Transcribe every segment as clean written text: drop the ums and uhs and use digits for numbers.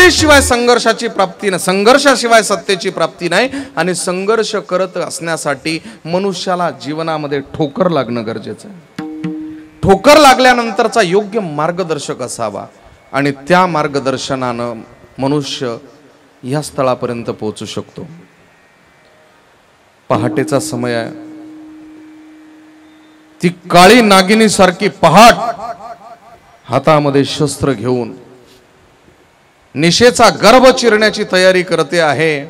सत्तेशिवाय संघर्षाची प्राप्ती नाही, संघर्षाशिवाय सत्तेची प्राप्ती नाही. आणि संघर्ष करत असण्यासाठी मनुष्याला जीवनामध्ये ठोकर लागणं गरजेचं आहे. ठोकर लागल्यानंतरचा योग्य मार्गदर्शक असावा आणि त्या मार्गदर्शनानं मनुष्य या स्थळापर्यंत पोहोचू शकतो. पहाटेचा समय आहे. ती काळी नागिनी सारखी पहाट हातामध्ये शस्त्र घेऊन निशेचा गर्भ चिरण्याची तयारी करते आहे.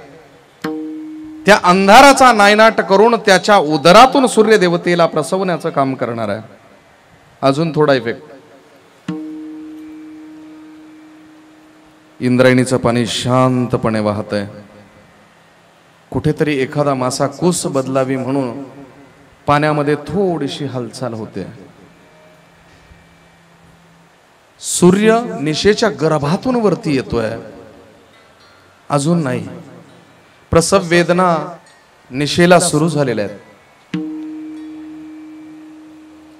त्या अंधाराचा नायनाट करून त्याच्या उदरातून सूर्यदेवतेला प्रसवण्याचं काम करणार आहे. अजून थोडा इफेक्ट. इंद्रायणीचं पाणी शांतपणे वाहत आहे. कुठेतरी एखादा मासा कुस बदलावी म्हणून पाण्यामध्ये थोडीशी हालचाल होते. सूर्य निशेच्या गर्भातून वरती येतोय. अजून नाही. प्रसव वेदना निशेला सुरू झालेल्या आहेत.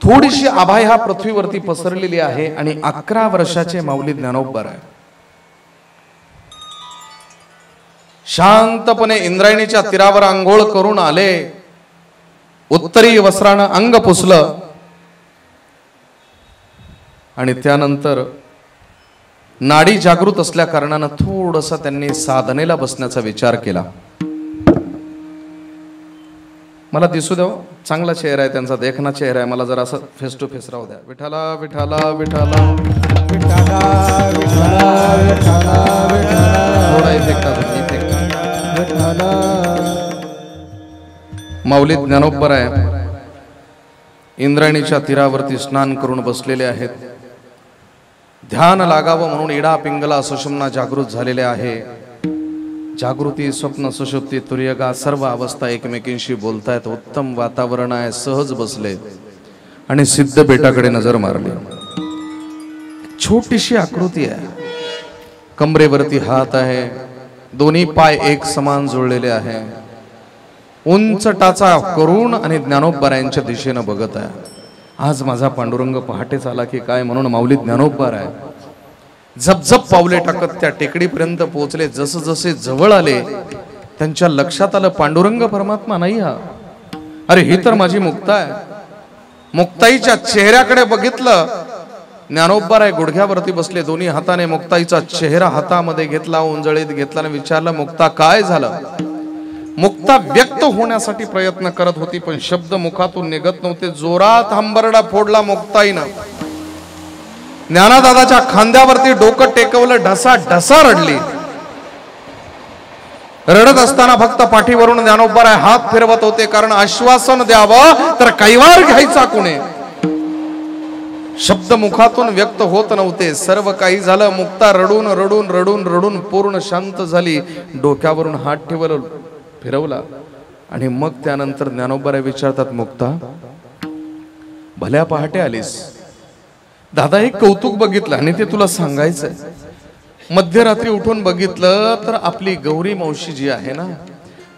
थोडीशी आभा ह्या पृथ्वीवरती पसरलेली आहे आणि 11 वर्षाचे माऊली ज्ञानोबा आहे. शांतपणे इंद्रायणीच्या तीरावर आंघोळ करून आले. उत्तरी वस्त्रानं अंग पुसलं आणि त्यानंतर नाडी जागृत असल्या कारणानं थोडंसं त्यांनी साधनेला बसण्याचा विचार केला. मला दिसू द्या, चांगला चेहरा आहे त्यांचा, देखना चेहरा आहे. मला जरा असं फेस टू फेस राहू द्या. विठाला विठाला विठाला विठाला थोडा इफेक्ट विठाला. माऊली ज्ञानोबा आहे. इंद्रायणीच्या तीरावरती स्नान करून बसलेले आहेत. ध्यान लागावं म्हणून इडा पिंगला सुषुम्ना जागृत झालेले आहे. जागृती, स्वप्न, सुषुप्ती, तुर्यगा सर्व अवस्था एकमेकींशी बोलतायत. उत्तम वातावरण आहे. सहज बसले आणि सिद्ध बेटाकडे नजर मारली. छोटीशी आकृती आहे. कमरेवरती हात आहे. दोन्ही पाय एक समान जुळलेले आहे. उंच टाचा करून आणि ज्ञानोबा यांच्या दिशेनं बघत आहे. आज माझा पांडुरंग पहाटेच आला की काय म्हणून माऊली ज्ञानोबा आहे. झपझप पावले टाकत त्या टेकडीपर्यंत पोहोचले. जसे जसे जवळ आले त्यांच्या लक्षात आलं पांडुरंग परमात्मा नाही हा. अरे ही तर माझी मुक्ता आहे. मुक्ताईच्या चेहऱ्याकडे बघितलं. ज्ञानोबा आहे गुडघ्यावरती बसले. दोन्ही हाताने मुक्ताईचा चेहरा हातामध्ये घेतला, उंजळीत घेतला आणि विचारलं मुक्ता काय झालं. मुक्ता व्यक्त होण्यासाठी प्रयत्न करत होती पण शब्द मुखातून निघत नव्हते. जोरात हंबरडा फोडला मुक्ताईनं. ज्ञानादादाच्या खांद्यावरती डोकं टेकवलं. ढसा ढसा रडली. रडत असताना फक्त पाठीवरून ज्ञानोबा हात फिरवत होते. कारण आश्वासन द्यावं तर कैवार घ्यायचा कोणी. शब्द मुखातून व्यक्त होत नव्हते. सर्व काही झालं. मुक्ता रडून रडून रडून रडून पूर्ण शांत झाली. डोक्यावरून हात ठेवलं, फिरवला आणि मग त्यानंतर ज्ञानोबा विचारतात मुक्ता भल्या पहाटे आलीस. दादा एक कौतुक बघितलं आणि ते तुला सांगायचंय. मध्यरात्री उठून बघितलं तर आपली गौरी मावशी जी आहे ना,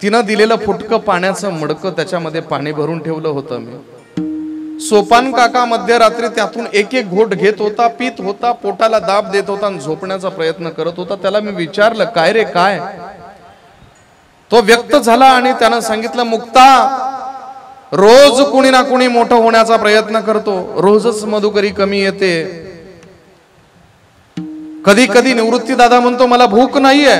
तिनं दिलेलं फुटकं पाण्याचं मडकं त्याच्यामध्ये पाणी भरून ठेवलं होतं मी. सोपान काका मध्यरात्री त्यातून एक एक घोट घेत होता, पित होता, पोटाला दाब देत होता आणि झोपण्याचा प्रयत्न करत होता. त्याला मी विचारलं काय रे काय. तो व्यक्त झाला आणि त्यानं सांगितलं मुक्ता रोज कुणी ना कुणी मोठं होण्याचा प्रयत्न करतो. रोजच मधुकरी कमी येते. कधी कधी निवृत्ती दादा म्हणतो मला भूक नाहीये.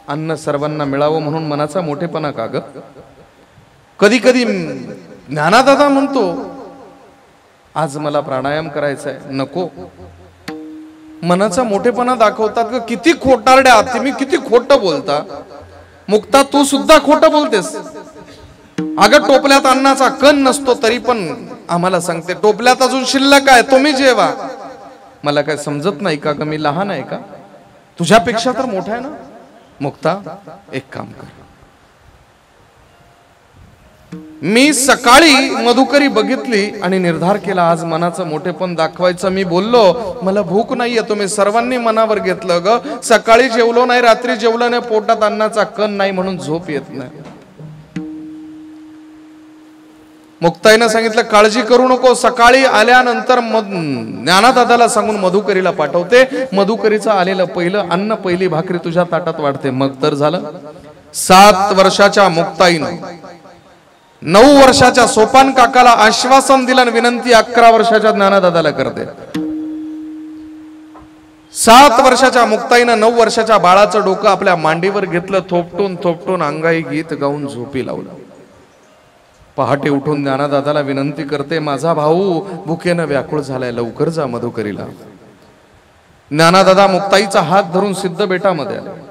अन्न सर्वांना मिळावं म्हणून मनाचा मोठेपणा का ग. कधी कधी ज्ञानादादा म्हणतो आज मला प्राणायाम करायचा आहे. नको. मनाचा मोठेपणा दाखवतात ग. किती खोटारड्या तुम्ही, किती खोटं बोलता. मुक्ता तू सुद्धा खोटं बोलतेस. अगं टोपल्यात अन्नाचा कण नसतो तरी पण आम्हाला सांगते टोपल्यात अजून शिल्लक आहे, तुम्ही जेवा. मला काय समजत नाही का मी लहान आहे का. तुझ्यापेक्षा तर मोठा आहे ना. मुक्ता एक काम कर. मी सकाळी मधुकरी बघितली आणि निर्धार केला आज मनाचं मोठेपण दाखवायचं. मी बोललो मला भूक नाहीये. तुम्ही सर्वांनी मनावर घेतलं ग. सकाळी जेवलो नाही, रात्री जेवलो नाही, पोटात अन्नाचा कण नाही म्हणून झोप येत नाही. मुक्ताईनं सांगितलं काळजी करू नको, सकाळी आल्यानंतर ज्ञानदादाला सांगून मधुकरीला पाठवते, मधुकरीचं आलेलं पहिलं अन्न, पहिली भाकरी तुझ्या ताटात वाढते. मग तर झालं. 7 वर्षाच्या मुक्ताईनं 9 वर्षाच्या सोपान काकाला आश्वासन दिलं, विनंती 11 वर्षाच्या ज्ञानदादाला करते. 7 वर्षाच्या मुक्ताईनं 9 वर्षाच्या बाळाचं डोकं आपल्या मांडीवर घेतलं, थोपटून थोपटून अंगाई गीत गाऊन झोपी लावलं. पहाटे उठून ज्ञानदादाला विनंती करते, माझा भाऊ भुकेनं व्याकुळ झालाय, लवकर जा मधुकरीला. ज्ञानदादा मुक्ताईचा हात धरून सिद्ध बेटामध्ये आले.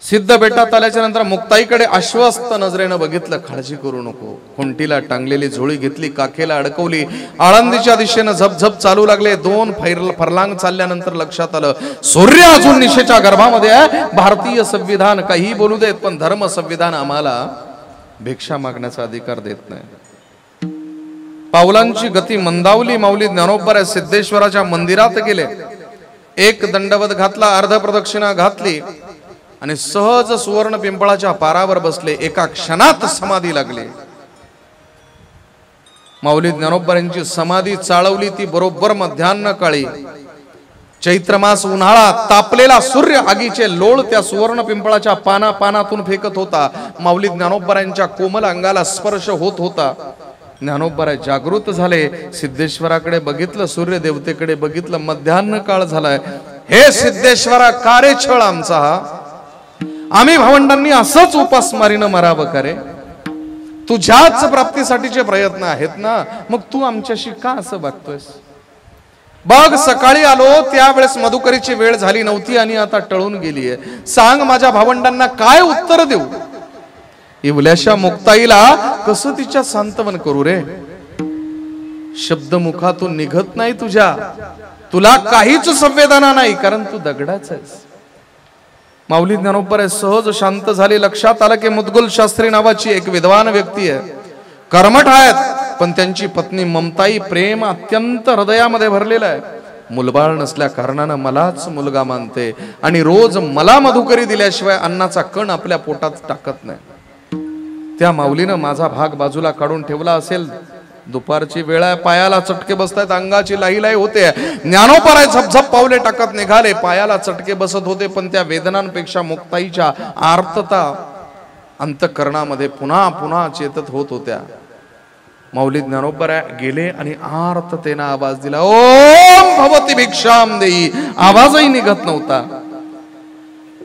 सिद्ध बेटात आल्याच्या नंतर मुक्ताईकडे आश्वस्त नजरेनं बघितलं, काळजी करू नको. खुंटीला टांगलेली झोळी घेतली, काखेला अडकवली, आळंदीच्या दिशेनं झपझप चालू लागले. 2 फरलांग चालल्यानंतर लक्षात आलं, सूर्य अजून निशेच्या गर्भामध्ये आहे. भारतीय संविधान काही बोलू देत, पण धर्म संविधान आम्हाला भिक्षा मागण्याचा अधिकार देत नाही. पावलांची गती मंदावली. माऊली ज्ञानोबा सिद्धेश्वराच्या मंदिरात गेले, एक दंडवत घातला, अर्ध प्रदक्षिणा घातली आणि सहज सुवर्ण पिंपळाच्या पारावर बसले. एका क्षणात समाधी लागली. माऊली ज्ञानोबांची समाधी चाळवली ती बरोबर मध्यान्ह काळी. चैत्रमास उन्हाळा, तापलेला सूर्य आगीचे लोळ त्या सुवर्ण पिंपळाच्या पानातून फेकत होता. माऊली ज्ञानोबांच्या कोमल अंगाला स्पर्श होत होता. ज्ञानोबा जागृत झाले, सिद्धेश्वराकडे बघितलं, सूर्य देवतेकडे बघितलं. मध्यान्ह काळ झालाय. हे सिद्धेश्वरा, का रे छळ आमचा हा? आम्ही भावंडांनी असंच उपासमारीनं मरावं का रे? तुझ्याच प्राप्तीसाठीचे प्रयत्न आहेत ना, मग तू आमच्याशी का असं वागतोयस? बघ, सकाळी आलो त्यावेळेस मधुकरीची वेळ झाली नव्हती आणि आता टळून गेलीये. सांग, माझ्या भावंडांना काय उत्तर देऊ? इवल्याशा मुक्ताईला कसं तिच्या सांत्वन करू रे? शब्द मुखातून निघत नाही तुझ्या. तुला काहीच संवेदना नाही, कारण तू दगडाच आहेस. माऊली ज्ञानोबा सहज शांत झाले. लक्षात आलं की मुदगल शास्त्री नावाची एक विद्वान व्यक्ती आहे, कर्मठ आहेत, पण त्यांची पत्नी ममताई प्रेम अत्यंत हृदयामध्ये भरलेलं आहे. मुलबाळ नसल्या कारणानं मलाच मुलगा मानते आणि रोज मला मधुकरी दिल्याशिवाय अन्नाचा कण आपल्या पोटात टाकत नाही. त्या माऊलीनं माझा भाग बाजूला काढून ठेवला असेल. दुपारची वेळ आहे, पायाला चटके बसतायत, अंगाची लाई होते. ज्ञानोबा झपझप पावले टाकत निघाले. पायाला चटके बसत होते, पण त्या वेदनांपेक्षा मुक्ताईच्या आर्तता अंतःकरणामध्ये पुन्हा पुन्हा चेतत होत होत्या. माऊली ज्ञानोबा गेले आणि आर्ततेनं आवाज दिला, ओम भवती भिक्षाम देई. आवाजही निघत नव्हता.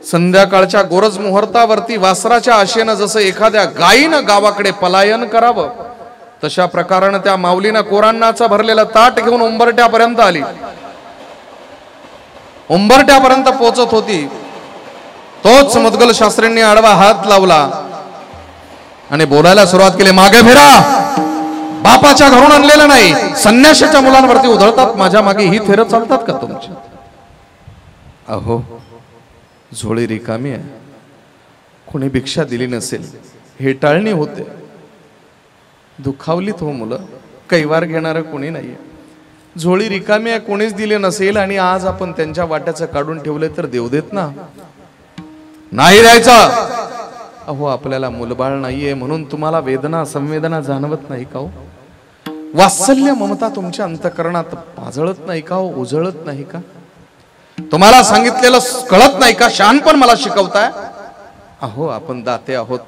संध्याकाळच्या गोरज मुहूर्तावरती वासराच्या आशेनं जसं एखाद्या गायीनं गावाकडे पलायन करावं, तशा प्रकारानं त्या माऊलीनं कोरांनाचं भरलेलं ताट घेऊन उंबरट्यापर्यंत आली. उंबरट्यापर्यंत पोहोचत होती. तोच मुदगल शास्त्रींनी आडवा हात लावला आणि बोलायला सुरुवात केली, मागे फिरा. बापाच्या घरून आणलेलं नाही, संन्याशाच्या मुलांवरती उधळतात. माझ्या मागे ही थेरं चालतात का तुमची? अहो, झोळी रिकामी आहे. कोणी भिक्षा दिली नसेल, हेटाळणी होते. दुखावलीत हो मुलं, कैवार घेणारं कोणी नाहीये. झोळी रिकामी आहे, कोणीच दिले नसेल आणि आज आपण त्यांच्या वाट्याचं काढून ठेवले तर देऊ देत ना, नाही द्यायचा. अहो, आपल्याला मुलबाळ नाहीये म्हणून तुम्हाला वेदना संवेदना जाणवत नाही का हो? वात्सल्य ममता तुमच्या अंतःकरणात पाजळत नाही का हो? उजळत नाही का? तुम्हाला सांगितलेलं कळत नाही का? शहाणपण मला शिकवताय? अहो, आपण दाते आहोत,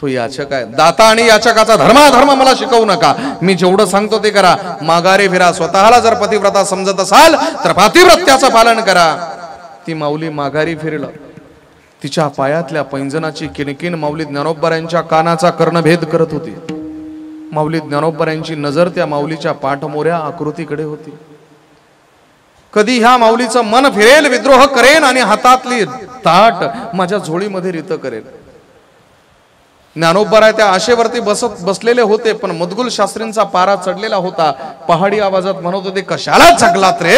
तो याचक आहे. दाता आणि याचकाचा धर्माधर्म मला शिकवू नका. मी जेवढं सांगतो ते करा. माघारी फिरा. स्वतःला जर पतिव्रता समजत असाल तर पातिव्रत्याचं पालन करा. ती माऊली माघारी फिरलं. तिच्या पायातल्या पैंजनाची किणकिण माऊली ज्ञानोबा कानाचा कर्णभेद करत होती. माऊली ज्ञानोबा नजर त्या माऊलीच्या पाठमोऱ्या आकृतीकडे होती. कधी ह्या माऊलीचं मन फिरेल, विद्रोह करेन आणि हातातली ताट माझ्या झोळीमध्ये रित करेल. ज्ञानोबा त्या आशेवरती बसलेले होते, पण मुदगल शास्त्रींचा पारा चढलेला होता. पहाडी आवाजात म्हणत होते, कशाला जगलात रे?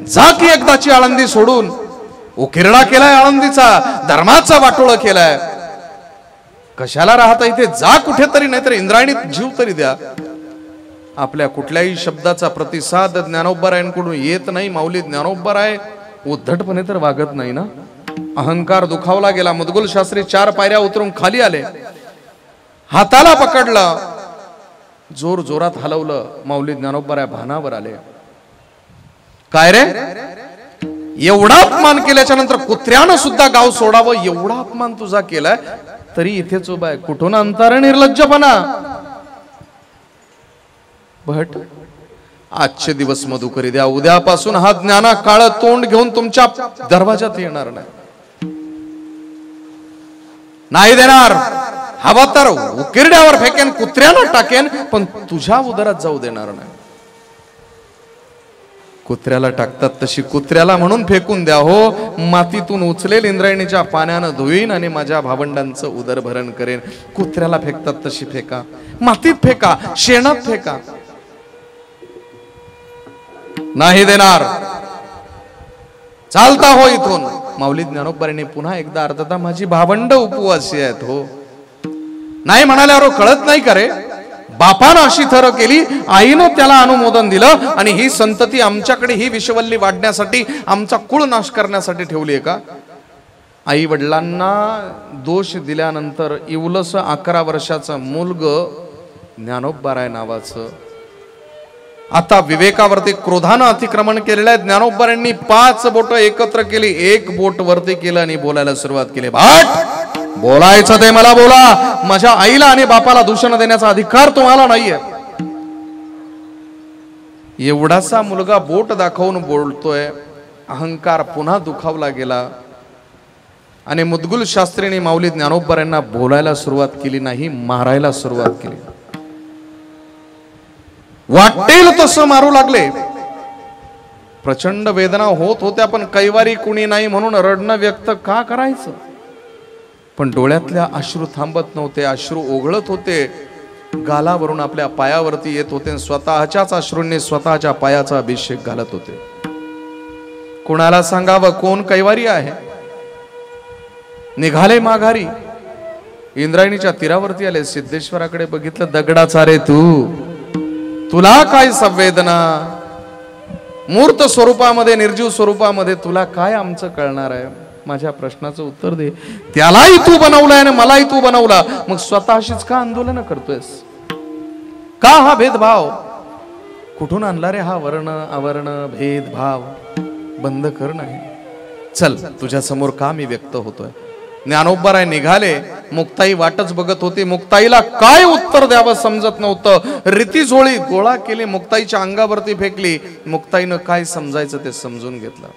जा की एकदाची आळंदी सोडून. उकिरडा केलाय आळंदीचा, धर्माचा वाटोळ केलाय. कशाला राहता इथे? जा कुठेतरी, नाहीतर इंद्रायणीत जीव तरी द्या. आपल्या कुठल्याही शब्दाचा प्रतिसाद ज्ञानोबारायांकडून येत नाही. माऊली ज्ञानोबाराय उद्धटपणे तर वागत नाही ना. अहंकार दुखावला गेला. मुदगल शास्त्री 4 पायऱ्या उतरून खाली आले, हाताला पकडलं जोर जोरात हलवलं. माऊली ज्ञानोबा भानावर आले. काय रे, एवढा अपमान केल्याच्या नंतर कुत्र्यानं सुद्धा गाव सोडावं एवढा अपमान तुझा केलाय तरी इथेच उभा आहे. कुठून अंतर निर्लज्जपणा. भट आजचे दिवस मधुकरी द्या, उद्यापासून हा ज्ञाना काळ तोंड घेऊन तुमच्या दरवाजात येणार नाही देणार. हवा तर उकिरड्यावर फेकेन, कुत्र्यानं टाकेन, पण तुझ्या उदरात जाऊ देणार नाही. कुत्र्याला टाकतात तशी कुत्र्याला म्हणून फेकून द्या हो. मातीतून उचलेल, इंद्रायणीच्या पाण्यानं धुईन आणि माझ्या भावंडांचं उदरभरण करेन. कुत्र्याला फेकतात तशी फेका, मातीत फेका, शेणात फेका, नाही देणार. चालता हो इथून. माऊली ज्ञानोबांनी पुन्हा एकदा अर्थात माझी भावंड उपवासी आहेत हो. नाही म्हणाल्यावर कळत नाही का रे. बापानं अशी थर केली, आईनं त्याला अनुमोदन दिलं आणि ही संतती आमच्याकडे ही विषवल्ली वाढण्यासाठी, आमचा कुळ नाश करण्यासाठी ठेवली आहे का. आई वडिलांना दोष दिल्यानंतर इवलस 11 वर्षाचं मुलग ज्ञानोबाराय नावाचं आता विवेकावरती क्रोधानं अतिक्रमण केलेलं आहे. ज्ञानोबांनी 5 बोट एकत्र केली, 1 बोट वरती केलं आणि बोलायला सुरुवात केली. भाट, बोलायचं ते मला बोला. माझ्या आईला आणि बापाला दूषण देण्याचा अधिकार तुम्हाला नाहीये. एवढासा मुलगा बोट दाखवून बोलतोय. अहंकार पुन्हा दुखावला गेला आणि मुदगुल शास्त्रीने माऊली ज्ञानोबांना बोलायला सुरुवात केली नाही, मारायला सुरुवात केली. वाटेल तसं मारू लागले. प्रचंड वेदना होत होत्या, पण कैवारी कुणी नाही म्हणून रडणं व्यक्त का करायचं. पण डोळ्यातल्या अश्रू थांबत नव्हते, अश्रू ओघळत होते, गालावरून आपल्या पायावरती येत होते. स्वतःच्याच अश्रूंनी स्वतःच्या पायाचा अभिषेक घालत होते. कुणाला सांगावं कोण कैवारी आहे. निघाले माघारी. इंद्रायणीच्या तीरावरती आले. सिद्धेश्वराकडे बघितलं. दगडाचा रे तू, तुला काय संवेदना. मूर्त स्वरूपामध्ये, निर्जीव स्वरूपामध्ये तुला काय आमचं कळणार आहे. माझ्या प्रश्नाचं उत्तर दे. त्यालाही तू बनवलाय आणि मलाही तू बनवला, मग स्वतःशीच का आंदोलन करतोयस. का हा भेदभाव. कुठून आणला रे हा वर्ण अवर्ण भेदभाव. बंद कर. नाही चल, तुझ्या समोर का मी व्यक्त होतोय. ज्ञानोबाराय निघाले. मुक्ताई वाटच बघत होती. मुक्ताईला काय उत्तर द्यावं समजत नव्हतं. रीती झोळी गोळा केली, मुक्ताईच्या अंगावरती फेकली. मुक्ताईनं काय समजायचं ते समजून घेतलं.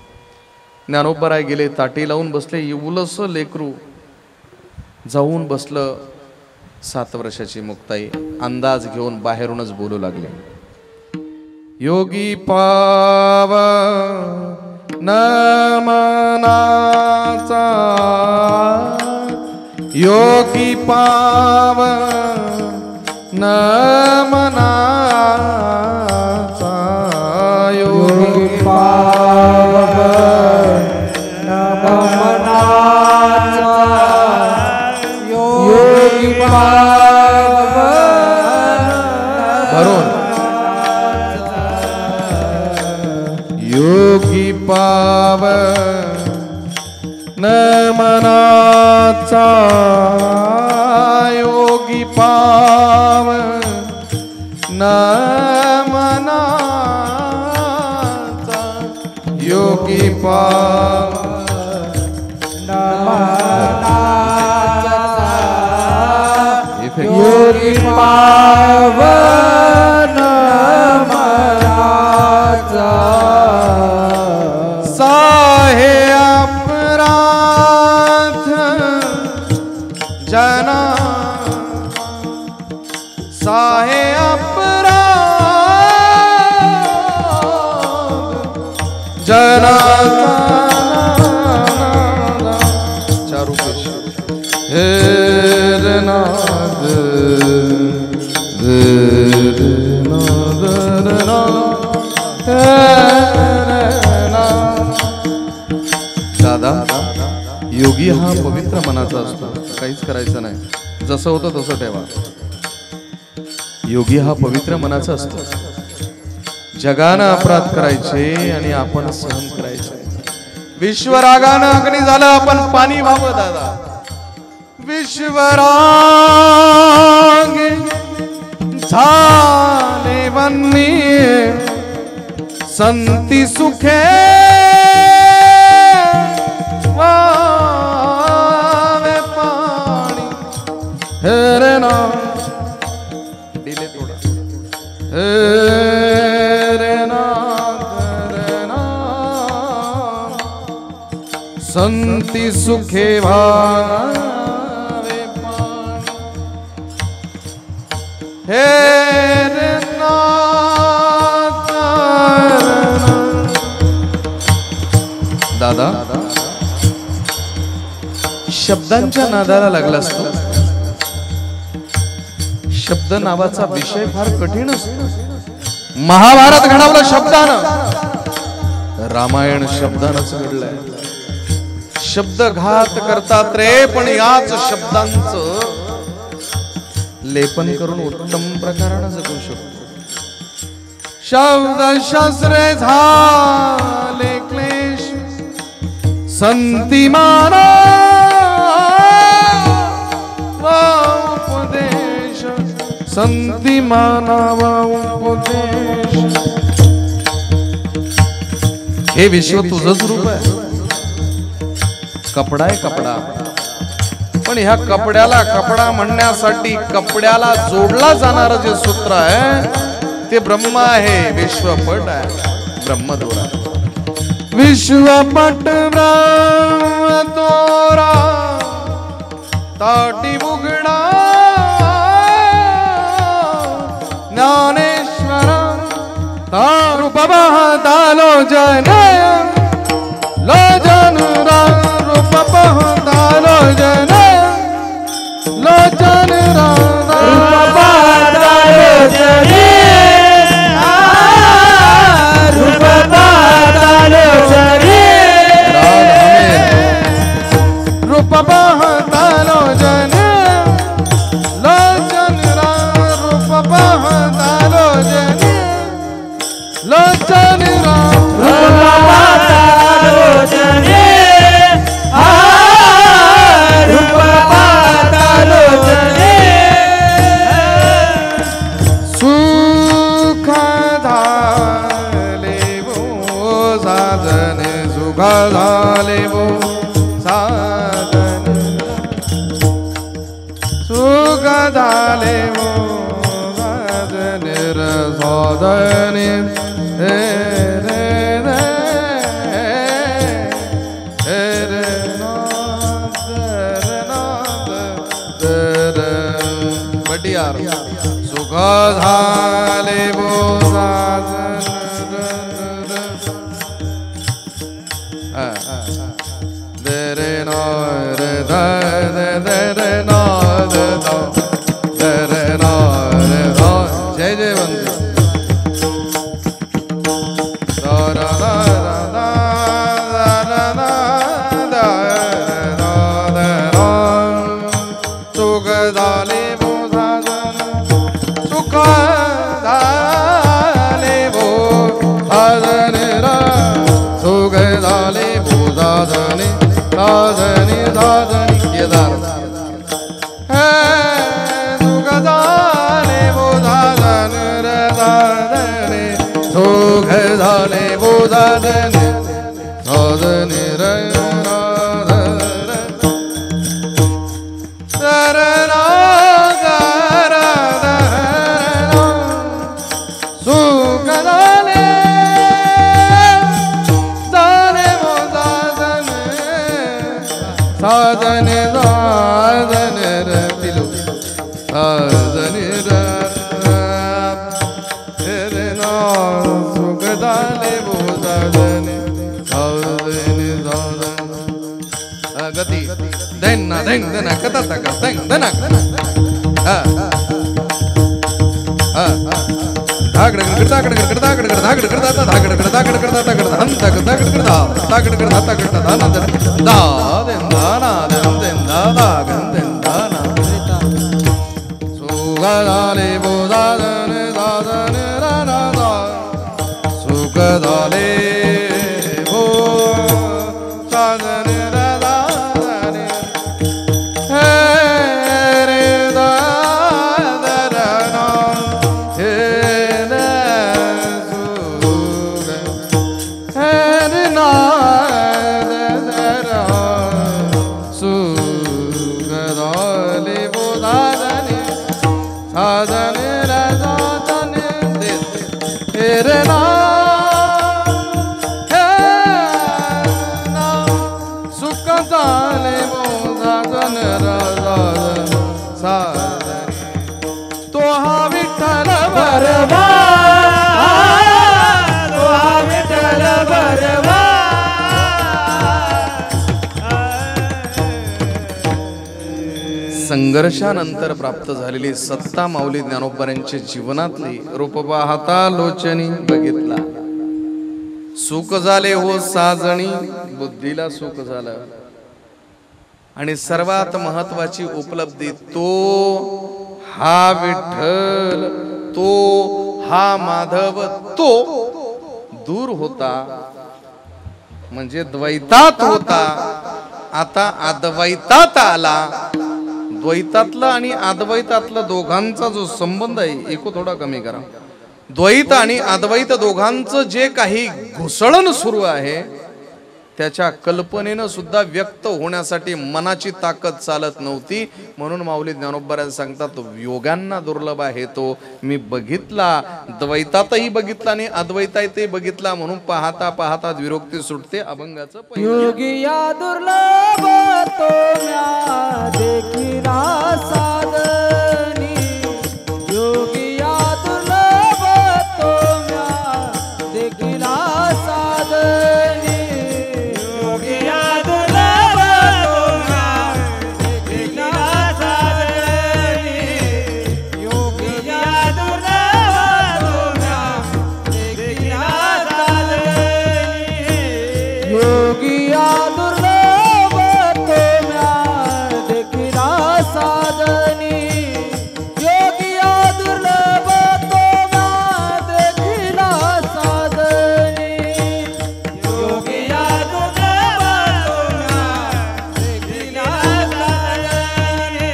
ज्ञानोबाराय गेले, ताटी लावून बसले. इवलस लेकरू जाऊन बसलं. 7 वर्षाची मुक्ताई अंदाज घेऊन बाहेरूनच बोलू लागले. योगी पाव नमनाचा, योगी पाव नमनाचा, योगी पाव नमनाचा, योगी पाव भरून योगी पाव नमनाचा, योगी पाव नमनाचा, योगी पाव नमनाचा, योगी पाव नमनाचा. साहे अपराध जना, साहे अपराध जना. चारू हे नाद दादा, योगी हा पवित्र मनाचा असतो. काहीच करायचं नाही, जसं होतं तसं ठेवा. योगी हा पवित्र मनाचा असतो. जगानं अपराध करायचे आणि आपण सहन करायचे. विश्वरागानं अग्नी झालं, आपण पाणी व्हावं दादा. विश्वराग झाला संती सुखे वावे पाणी हेरे ना डिले थोड़ा हेरे ना संती सुखे वावे पाणी हेरे ना दादा शब्दांच्या नादाला लागला असतो. शब्द नावाचा विषय फार कठीण असतो. महाभारत घडवलं शब्दानं, रामायण शब्दानंच घडलंय. शब्द घात करतात रे, पण याच शब्दांचं लेपन करून उत्तम प्रकारानं जगू शकतो. शब्द शास्त्रे झाले क्लेश संती माना उपदेश संती मानावा उपदेश. हे विश्व तुझंच रूप आहे. कपडा आहे कपडा, पण ह्या कपड्याला कपडा म्हणण्यासाठी कपड्याला जोडला जाणार जे सूत्र आहे ते ब्रह्म आहे. विश्वपट आहे ब्रह्मदोरा. विश्वपट ब्रह्म तोरा ताटी उघडा ज्ञानेश्वर रूप पाहतालो जनय लो जनरा रूप पाहतालो जनय लो जनरा रूप पाहतालो जनय रूप पाहतालो जनय रूप पाहतालो जनय लो जनरा रूप पाहतालो जनय लो जनरा रूप पाहतालो जनय रूप पाहतालो जनय सुख झाले वो साधन सुख झाले वो साधन सुख झाले वो साधन साधन बटियार सुख झाले वो दरे नो रे दरे नो दरे नो रे नो. जय जय वंदे सुख झाले वो साधन सुख झाले वो साधन सुख झाले वो साधन साधन साधन केदार सुख झाले वो साधन साधन सुख झाले वो साधन साधन साधन साधन पिलो साधन सुख झाले वो साधन साधन साधन गती धन धन धन कथा धन धन धागड करता करता करता करता धागड करता धागड करता करता करता करता हम तक धागड करता धागड करता करता दाना दा दाना दन दादा गंदन दाना सुख झाले वो साधन साधन राना दा सुख झाले वो साधन राना रे दादा हे साजने रे साजने तेरे नाम हे नाम सुख झाले मो साजन साजने तो हा विठ्ठल बरवा तो हा विठ्ठल बरवा संघर्षानंतर प्राप्त झालेली सत्ता माऊली ज्ञानोबांच्या जीवनातली रूप पाहता लोचनी बघितला सुख झाले हो साजणी बुद्धीला सुख झालं आणि सर्वात महत्वाची उपलब्धी तो हा विठ्ठल तो हा माधव तो दूर होता म्हणजे द्वैतात होता आता अद्वैतात आला द्वैतातला आणि अद्वैतातला दोघांचा जो संबंध आहे एको थोडा कमी करा द्वैत आणि अद्वैत दोघांचं जे काही घुसळण सुरू आहे त्याच्या कल्पनेनं सुद्धा व्यक्त होण्यासाठी मनाची ताकद चालत नव्हती म्हणून माऊली ज्ञानोबा सांगतात योगांना दुर्लभ आहे तो मी बघितला द्वैतातही बघितला आणि अद्वैतातही बघितला म्हणून पाहता पाहता विरोक्ती सुटते अभंगाचं योगिया दुर्लभ तो म्या देखिला साधनी योगिया दुर्लभ तो म्या देखिला साधनी योगिया दुर्लभ तो म्या देखिला साधनी योगिया दुर्लभ तो म्या देखिला साधनी योगिया दुर्लभ तो म्या देखिला साधनी योगिया दुर्लभ तो म्या देखिला साधनी योगिया दुर्लभ तो म्या देखिला साधनी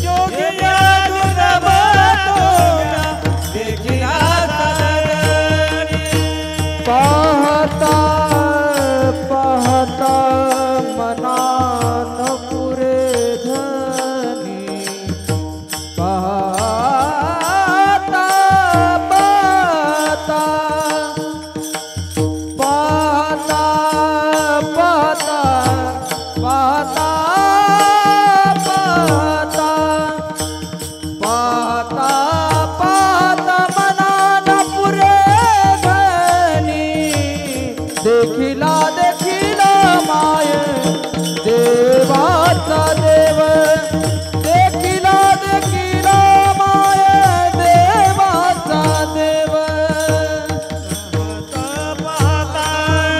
योगिया दुर्लभ तो म्या देखिला साधनी पाहता पाहता मनान पुरे धनी पाहता पाहता पाहता पाहता पाहता पाहता पाहता पाहता मनान पुरे धनी देखिला देखिला माय देवाचा देव देखिला देखिला माय देवाचा देव पाहता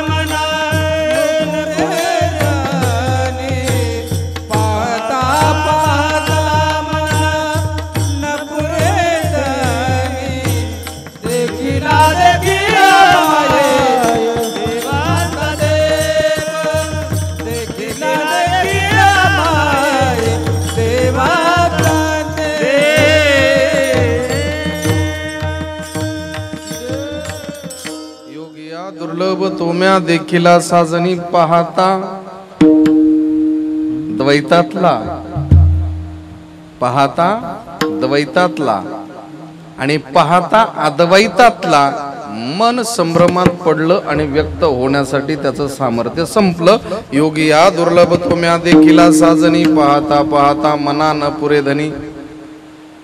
मनान पुरे धनी पाहता पाहता मनान पुरे धनी देखिला देखिला माय देवाचा देव देखिला देखिला माय देवाचा योगिया दुर्लभ तोम्या देखिला साजनी पाहता द्वैतातला पाहता द्वैतातला आणि पाहता अद्वैतातला मन संभ्रमात पडलं आणि व्यक्त होण्यासाठी त्याचं सामर्थ्य संपलं योगिया दुर्लभ तोम्या देखिला साजनी पाहता पाहता मना न पुरे धनी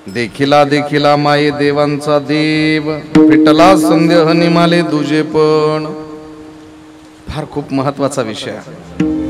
देखिला देखिला माये देवांचा देव फिटला संदेह निमाले दुजे पण फार खूप महत्वाचा विषय आहे